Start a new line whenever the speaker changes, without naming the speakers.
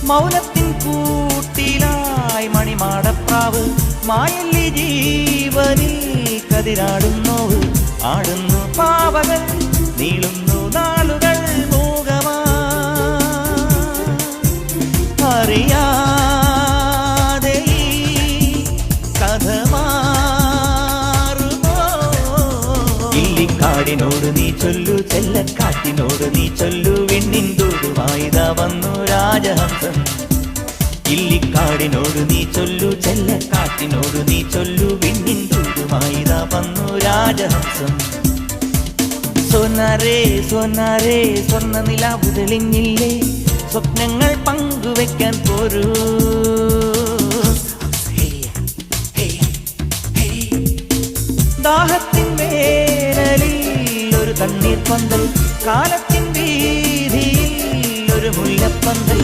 മൗനത്തിൻ കൂട്ടിലായി മണിമാടപ്രാവ് മായല്ലി ജീവനിൽ കതിരാടുന്നു ആടുന്നു പാവകൾ നീളുന്നു നാളുകൾ മൂകമാ അറിയാതെ കഥ മാറുമോ ഇല്ലിക്കാടിനോട് നീ ചൊല്ലു ചെല്ലക്കാട്ടിനോട് നീ ചൊല്ലു വിണ്ണിൻ തൂടുമായിതാ വന്നു രാജഹംസം ഇല്ലിക്കാടിനോട് നീ ചൊല്ലു ചെല്ലക്കാട്ടിനോട് നീ ചൊല്ലു വിണ്ണിൻ തൂടുമായിതാ വന്നു രാജഹംസം സോനാരേ സോനാരേ സ്വർണ്ണ നിലാവു തെളിഞ്ഞില്ലേ സ്വപ്നങ്ങൾ പങ്കുവെക്കാൻ പോരൂ ദാഹത്തിൻ വേനലിൽ ഒരു തണ്ണീർ പന്തൽ കാലത്തിൻ വീതിയിൽ ഒരു മുല്ലപ്പന്തൽ